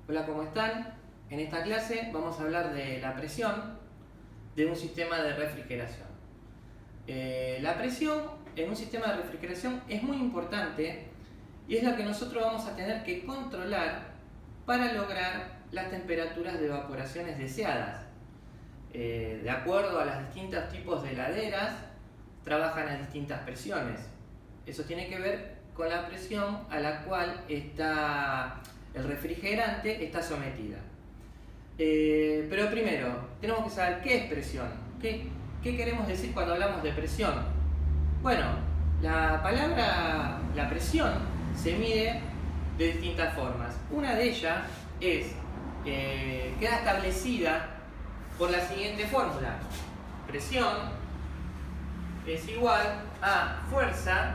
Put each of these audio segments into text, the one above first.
Hola, ¿cómo están? En esta clase vamos a hablar de la presión de un sistema de refrigeración. La presión en un sistema de refrigeración es muy importante y es la que nosotros vamos a tener que controlar para lograr las temperaturas de evaporaciones deseadas. De acuerdo a los distintos tipos de heladeras, trabajan a distintas presiones. Eso tiene que ver con la presión a la cual el refrigerante está sometida. Pero primero, tenemos que saber qué es presión. ¿Qué queremos decir cuando hablamos de presión? Bueno, la presión se mide de distintas formas. Una de ellas queda establecida por la siguiente fórmula. Presión es igual a fuerza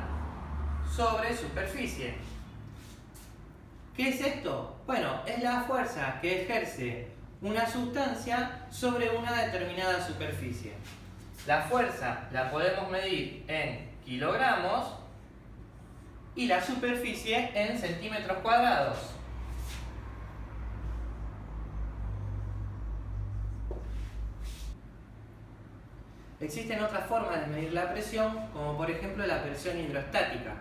sobre superficie. ¿Qué es esto? Bueno, es la fuerza que ejerce una sustancia sobre una determinada superficie. La fuerza la podemos medir en kilogramos y la superficie en centímetros cuadrados. Existen otras formas de medir la presión, como por ejemplo la presión hidrostática.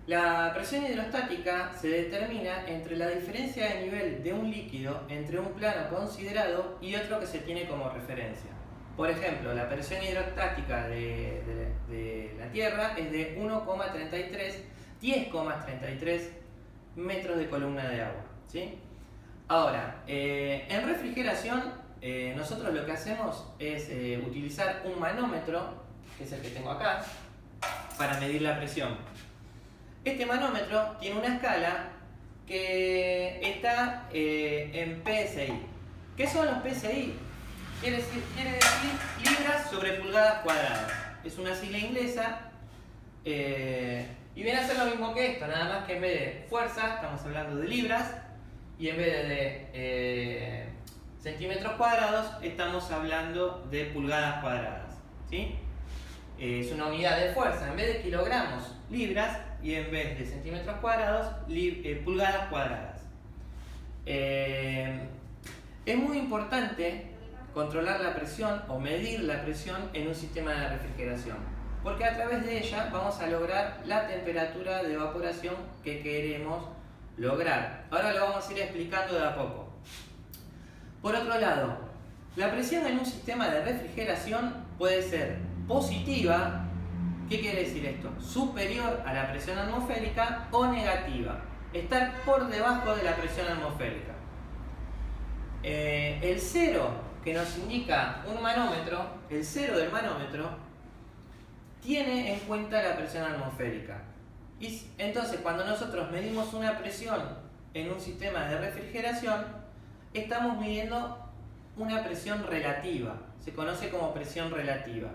La presión hidrostática se determina entre la diferencia de nivel de un líquido entre un plano considerado y otro que se tiene como referencia. Por ejemplo, la presión hidrostática de la Tierra es de 10,33 metros de columna de agua, ¿sí? Ahora, en refrigeración, nosotros lo que hacemos es utilizar un manómetro, que es el que tengo acá, para medir la presión. Este manómetro tiene una escala que está en PSI. ¿Qué son los PSI? Quiere decir libras sobre pulgadas cuadradas. Es una sigla inglesa y viene a ser lo mismo que esto, nada más que en vez de fuerza estamos hablando de libras y en vez de centímetros cuadrados estamos hablando de pulgadas cuadradas, ¿sí? Es una unidad de fuerza, en vez de kilogramos, libras, y en vez de centímetros cuadrados, pulgadas cuadradas. Es muy importante controlar la presión o medir la presión en un sistema de refrigeración, porque a través de ella vamos a lograr la temperatura de evaporación que queremos lograr. Ahora lo vamos a ir explicando de a poco. Por otro lado, la presión en un sistema de refrigeración puede ser positiva. ¿Qué quiere decir esto? Superior a la presión atmosférica, o negativa, estar por debajo de la presión atmosférica. El cero que nos indica un manómetro, el cero del manómetro, tiene en cuenta la presión atmosférica. Y entonces, cuando nosotros medimos una presión en un sistema de refrigeración, estamos midiendo una presión relativa. Se conoce como presión relativa.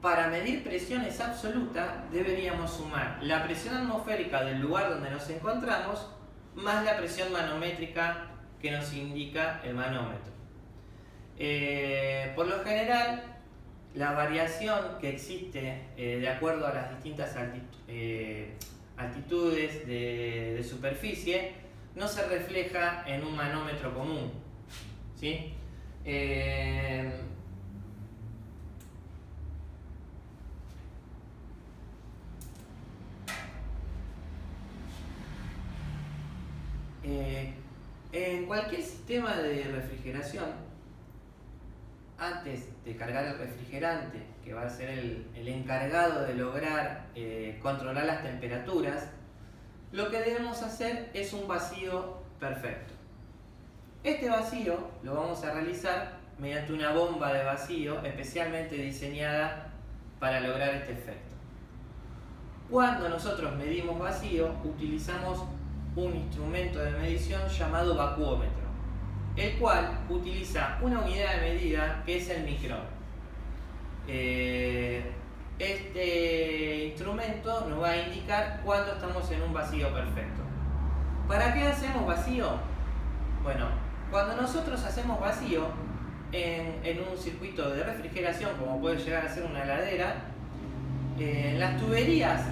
Para medir presiones absolutas deberíamos sumar la presión atmosférica del lugar donde nos encontramos más la presión manométrica que nos indica el manómetro. Por lo general, la variación que existe de acuerdo a las distintas altitudes de superficie no se refleja en un manómetro común, ¿sí? En cualquier sistema de refrigeración, antes de cargar el refrigerante, que va a ser el encargado de lograr controlar las temperaturas, lo que debemos hacer es un vacío perfecto. Este vacío lo vamos a realizar mediante una bomba de vacío especialmente diseñada para lograr este efecto. Cuando nosotros medimos vacío, utilizamos un instrumento de medición llamado vacuómetro, el cual utiliza una unidad de medida que es el micrón. Este instrumento nos va a indicar cuándo estamos en un vacío perfecto. ¿Para qué hacemos vacío? Bueno, cuando nosotros hacemos vacío en un circuito de refrigeración, como puede llegar a ser una heladera, las tuberías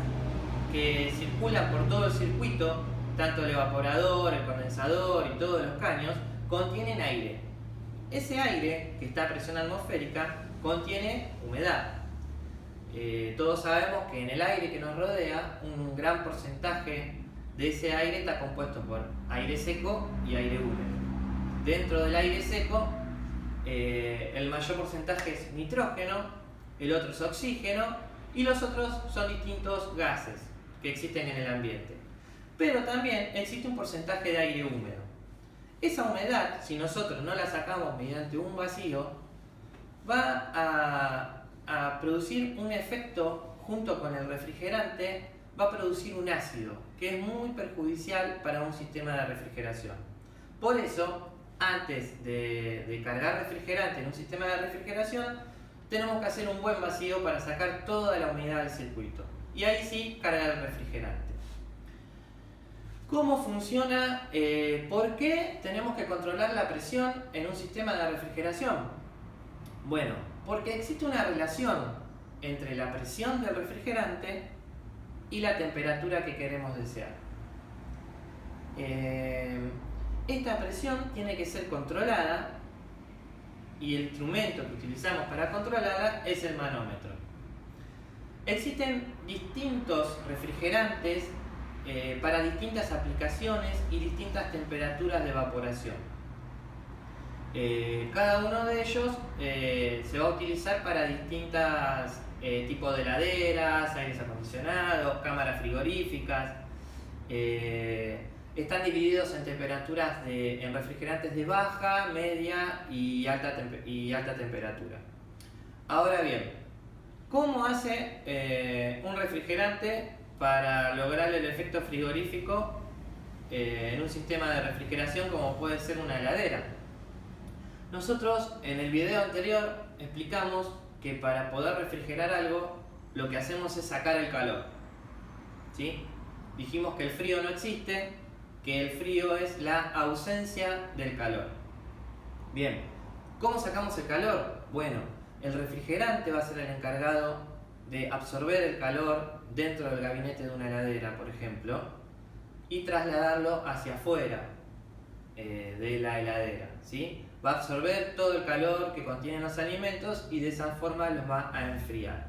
que circulan por todo el circuito tanto el evaporador, el condensador y todos los caños contienen aire. Ese aire, que está a presión atmosférica, contiene humedad. Todos sabemos que en el aire que nos rodea, un gran porcentaje de ese aire está compuesto por aire seco y aire húmedo. Dentro del aire seco, el mayor porcentaje es nitrógeno, el otro es oxígeno y los otros son distintos gases que existen en el ambiente. Pero también existe un porcentaje de aire húmedo. Esa humedad, si nosotros no la sacamos mediante un vacío, va a producir un efecto junto con el refrigerante, va a producir un ácido que es muy perjudicial para un sistema de refrigeración. Por eso, antes de cargar refrigerante en un sistema de refrigeración, tenemos que hacer un buen vacío para sacar toda la humedad del circuito. Y ahí sí, cargar el refrigerante. ¿Cómo funciona? ¿Por qué tenemos que controlar la presión en un sistema de refrigeración? Bueno, porque existe una relación entre la presión del refrigerante y la temperatura que queremos desear. Esta presión tiene que ser controlada y el instrumento que utilizamos para controlarla es el manómetro. Existen distintos refrigerantes para distintas aplicaciones y distintas temperaturas de evaporación. Cada uno de ellos se va a utilizar para distintos tipos de heladeras, aires acondicionados, cámaras frigoríficas. Están divididos en temperaturas en refrigerantes de baja, media y alta temperatura. Ahora bien, ¿cómo hace un refrigerante para lograr el efecto frigorífico en un sistema de refrigeración como puede ser una heladera? Nosotros en el video anterior explicamos que para poder refrigerar algo lo que hacemos es sacar el calor, ¿sí? Dijimos que el frío no existe, que el frío es la ausencia del calor. Bien, ¿cómo sacamos el calor? Bueno, el refrigerante va a ser el encargado de absorber el calor dentro del gabinete de una heladera, por ejemplo, y trasladarlo hacia afuera de la heladera, ¿sí? Va a absorber todo el calor que contienen los alimentos y de esa forma los va a enfriar.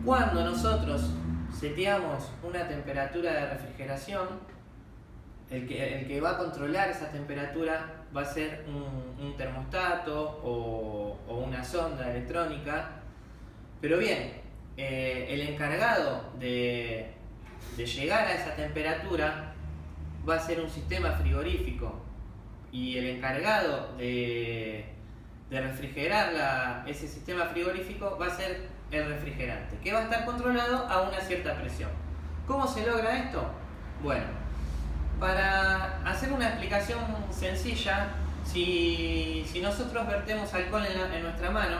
Cuando nosotros seteamos una temperatura de refrigeración, el que va a controlar esa temperatura va a ser un termostato o una sonda electrónica. Pero bien, el encargado de llegar a esa temperatura va a ser un sistema frigorífico y el encargado de refrigerar ese sistema frigorífico va a ser el refrigerante, que va a estar controlado a una cierta presión. ¿Cómo se logra esto? Bueno, para hacer una explicación sencilla, si nosotros vertemos alcohol en nuestra mano,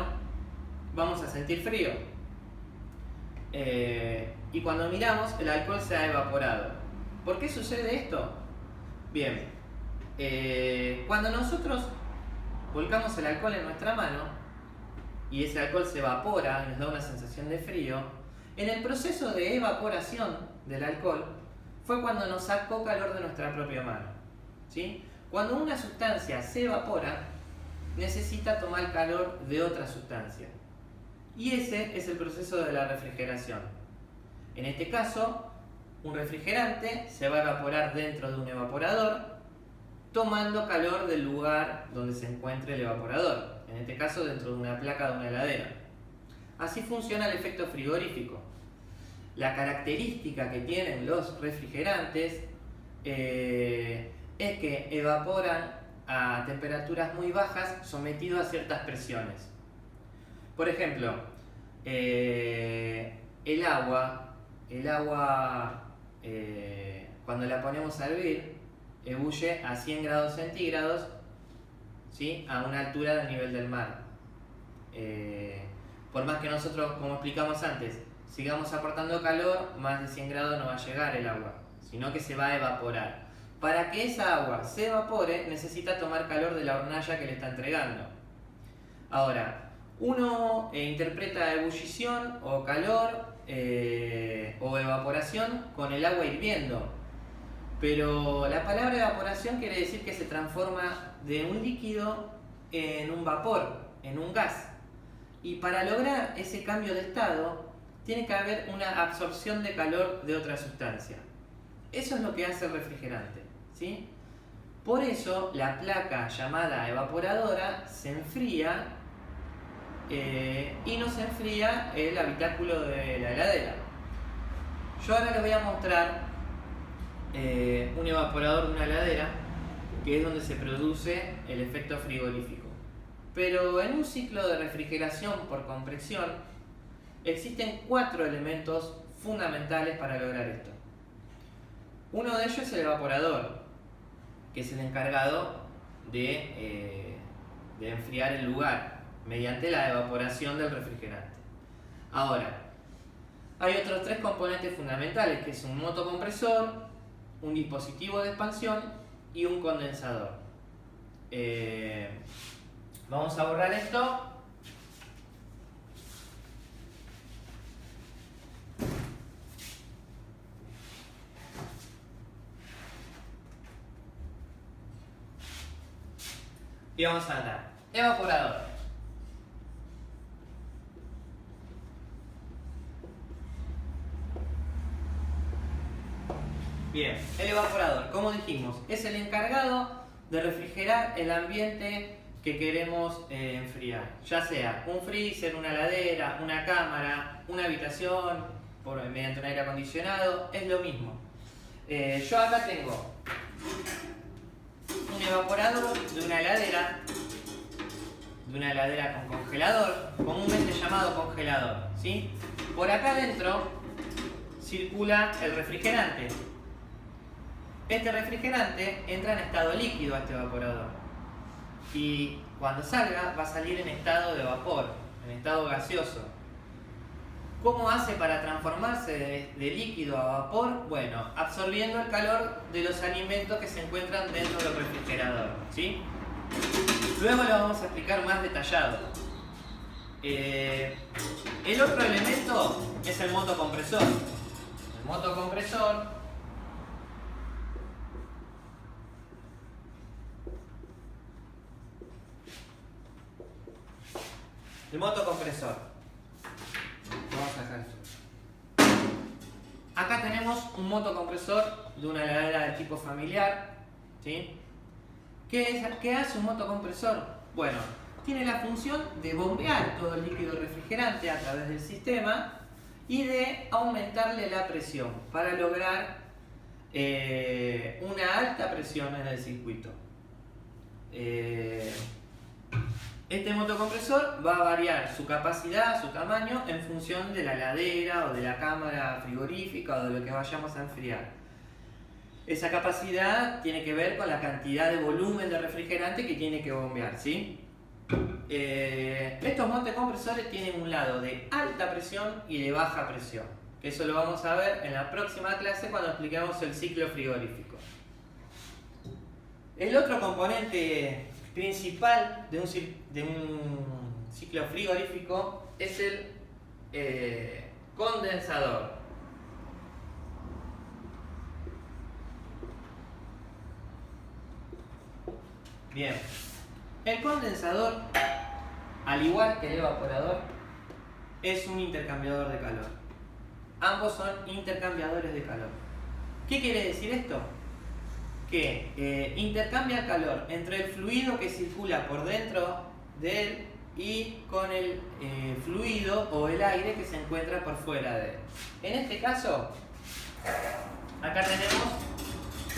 vamos a sentir frío. Y cuando miramos, el alcohol se ha evaporado. ¿Por qué sucede esto? Bien, cuando nosotros volcamos el alcohol en nuestra mano y ese alcohol se evapora y nos da una sensación de frío, en el proceso de evaporación del alcohol fue cuando nos sacó calor de nuestra propia mano, ¿sí? Cuando una sustancia se evapora, necesita tomar calor de otra sustancia. Y ese es el proceso de la refrigeración. En este caso, un refrigerante se va a evaporar dentro de un evaporador, tomando calor del lugar donde se encuentre el evaporador, en este caso dentro de una placa de una heladera. Así funciona el efecto frigorífico. La característica que tienen los refrigerantes es que evaporan a temperaturas muy bajas sometidos a ciertas presiones. Por ejemplo, el agua cuando la ponemos a hervir ebulle a 100 grados centígrados, ¿sí? A una altura del nivel del mar. Por más que nosotros, como explicamos antes, sigamos aportando calor, más de 100 grados no va a llegar el agua, sino que se va a evaporar. Para que esa agua se evapore, necesita tomar calor de la hornalla que le está entregando. Ahora, uno interpreta ebullición o calor o evaporación con el agua hirviendo. pero la palabra evaporación quiere decir que se transforma de un líquido en un vapor, en un gas. Y para lograr ese cambio de estado, tiene que haber una absorción de calor de otra sustancia. Eso es lo que hace el refrigerante, ¿sí? Por eso la placa llamada evaporadora se enfría y no se enfría el habitáculo de la heladera. Yo ahora les voy a mostrar un evaporador de una heladera, que es donde se produce el efecto frigorífico. Pero en un ciclo de refrigeración por compresión existen 4 elementos fundamentales para lograr esto. Uno de ellos es el evaporador, que es el encargado de enfriar el lugar mediante la evaporación del refrigerante. Ahora, hay otros 3 componentes fundamentales, que es un motocompresor, un dispositivo de expansión y un condensador. Vamos a borrar esto. Y vamos a andar. Evaporador. Bien, el evaporador, como dijimos, es el encargado de refrigerar el ambiente que queremos enfriar. Ya sea un freezer, una heladera, una cámara, una habitación, mediante un aire acondicionado, es lo mismo. Yo acá tengo un evaporador de una heladera con congelador, comúnmente llamado congelador, ¿sí? Por acá adentro circula el refrigerante. Este refrigerante entra en estado líquido a este evaporador y cuando salga va a salir en estado de vapor, en estado gaseoso. ¿Cómo hace para transformarse de líquido a vapor? Bueno, absorbiendo el calor de los alimentos que se encuentran dentro del refrigerador, ¿sí? Luego lo vamos a explicar más detallado. El otro elemento es el motocompresor. El motocompresor Vamos a sacar esto. Acá tenemos un motocompresor de una heladera de tipo familiar, ¿sí? ¿Qué hace un motocompresor? Bueno, tiene la función de bombear todo el líquido refrigerante a través del sistema y de aumentarle la presión para lograr una alta presión en el circuito. Este motocompresor va a variar su capacidad, su tamaño, en función de la heladera o de la cámara frigorífica o de lo que vayamos a enfriar. Esa capacidad tiene que ver con la cantidad de volumen de refrigerante que tiene que bombear, ¿sí? Estos motocompresores tienen un lado de alta presión y de baja presión. Eso lo vamos a ver en la próxima clase cuando expliquemos el ciclo frigorífico. El otro componente principal de un ciclo frigorífico es el condensador. Bien, el condensador, al igual que el evaporador, es un intercambiador de calor. Ambos son intercambiadores de calor. ¿Qué quiere decir esto? Que intercambia calor entre el fluido que circula por dentro de él y con el fluido o el aire que se encuentra por fuera de él. En este caso, acá tenemos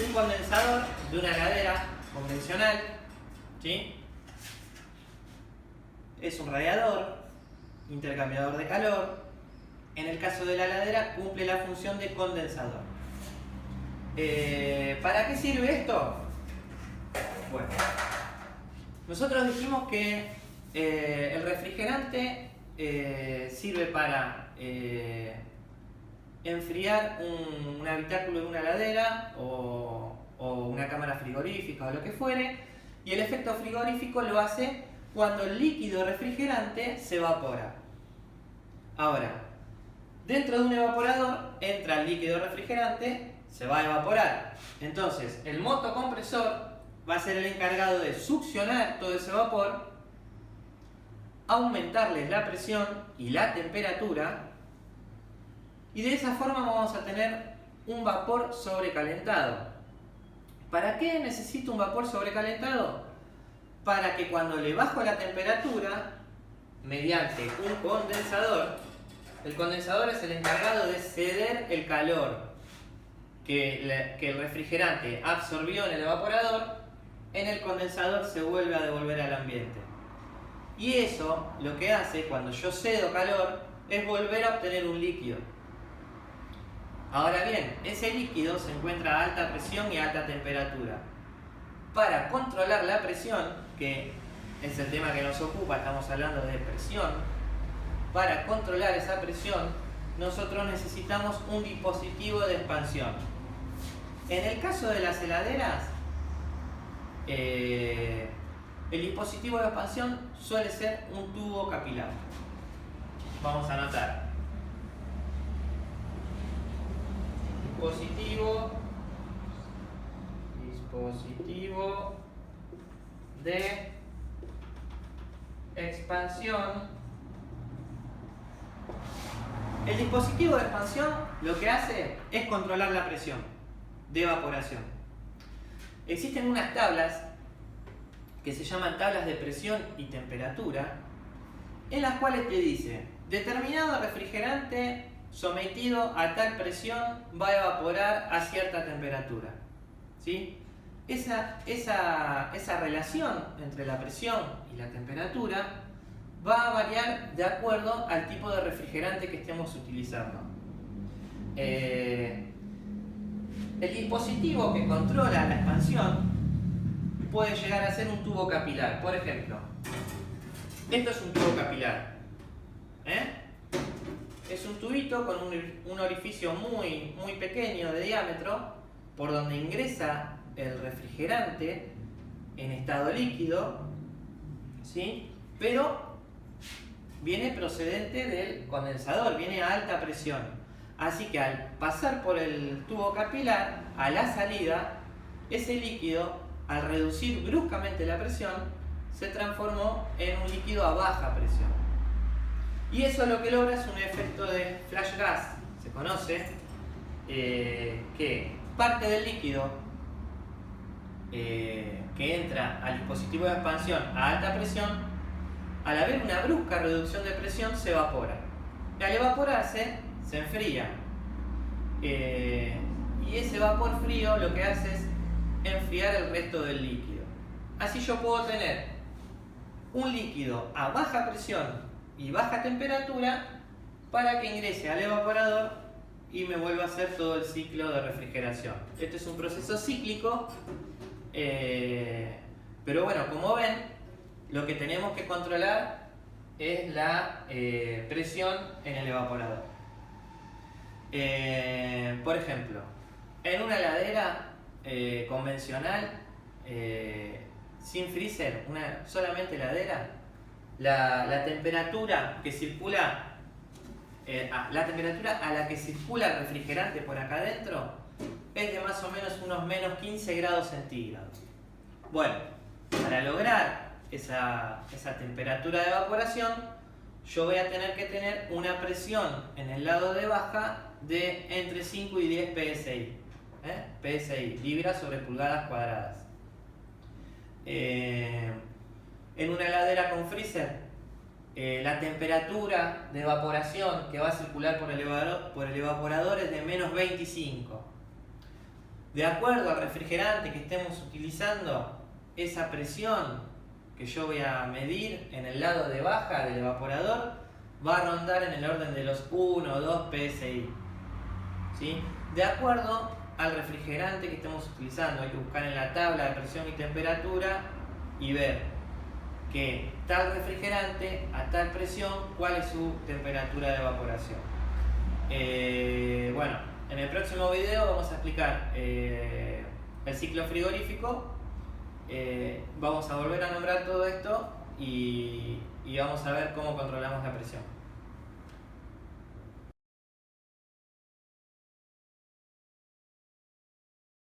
un condensador de una heladera convencional, ¿sí? Es un radiador, intercambiador de calor. En el caso de la heladera cumple la función de condensador. ¿Para qué sirve esto? Bueno, nosotros dijimos que el refrigerante sirve para enfriar un habitáculo de una heladera o una cámara frigorífica o lo que fuere, y el efecto frigorífico lo hace cuando el líquido refrigerante se evapora. Ahora, dentro de un evaporador entra el líquido refrigerante, se va a evaporar. Entonces, el motocompresor va a ser el encargado de succionar todo ese vapor, aumentarles la presión y la temperatura, y de esa forma vamos a tener un vapor sobrecalentado. ¿Para qué necesito un vapor sobrecalentado? Para que cuando le bajo la temperatura, mediante un condensador, el condensador es el encargado de ceder el calor que el refrigerante absorbió en el evaporador, en el condensador se vuelve a devolver al ambiente. Y eso lo que hace cuando yo cedo calor es volver a obtener un líquido. Ahora bien, ese líquido se encuentra a alta presión y a alta temperatura. Para controlar la presión, que es el tema que nos ocupa, estamos hablando de presión, para controlar esa presión nosotros necesitamos un dispositivo de expansión. En el caso de las heladeras, el dispositivo de expansión suele ser un tubo capilar. Vamos a anotar. Dispositivo de expansión. El dispositivo de expansión lo que hace es controlar la presión de evaporación. Existen unas tablas que se llaman tablas de presión y temperatura, en las cuales te dice: determinado refrigerante sometido a tal presión va a evaporar a cierta temperatura. ¿Sí? Esa relación entre la presión y la temperatura va a variar de acuerdo al tipo de refrigerante que estemos utilizando. El dispositivo que controla la expansión puede llegar a ser un tubo capilar. Por ejemplo, esto es un tubo capilar. Es un tubito con un orificio muy pequeño de diámetro por donde ingresa el refrigerante en estado líquido, ¿sí? Pero viene procedente del condensador, viene a alta presión. Así que al pasar por el tubo capilar, a la salida, ese líquido, al reducir bruscamente la presión, se transformó en un líquido a baja presión. Y eso lo que logra es un efecto de flash gas. Se conoce que parte del líquido que entra al dispositivo de expansión a alta presión, al haber una brusca reducción de presión, se evapora. Y al evaporarse, se enfría. Y ese vapor frío lo que hace es enfriar el resto del líquido. Así yo puedo tener un líquido a baja presión y baja temperatura para que ingrese al evaporador y me vuelva a hacer todo el ciclo de refrigeración. Este es un proceso cíclico, pero bueno, como ven, lo que tenemos que controlar es la presión en el evaporador. Por ejemplo, en una heladera convencional, sin freezer, una solamente heladera, la temperatura que circula, la temperatura a la que circula el refrigerante por acá adentro es de más o menos unos menos 15 grados centígrados. Bueno, para lograr esa temperatura de evaporación, yo voy a tener que tener una presión en el lado de baja de entre 5 y 10 PSI. PSI, libras sobre pulgadas cuadradas. En una heladera con freezer, la temperatura de evaporación que va a circular por el evaporador es de menos 25. De acuerdo al refrigerante que estemos utilizando, esa presión que yo voy a medir en el lado de baja del evaporador va a rondar en el orden de los 1 o 2 PSI. ¿Sí? De acuerdo al refrigerante que estemos utilizando, hay que buscar en la tabla de presión y temperatura y ver que tal refrigerante a tal presión, cuál es su temperatura de evaporación. Bueno, en el próximo video vamos a explicar el ciclo frigorífico. Vamos a volver a nombrar todo esto y vamos a ver cómo controlamos la presión.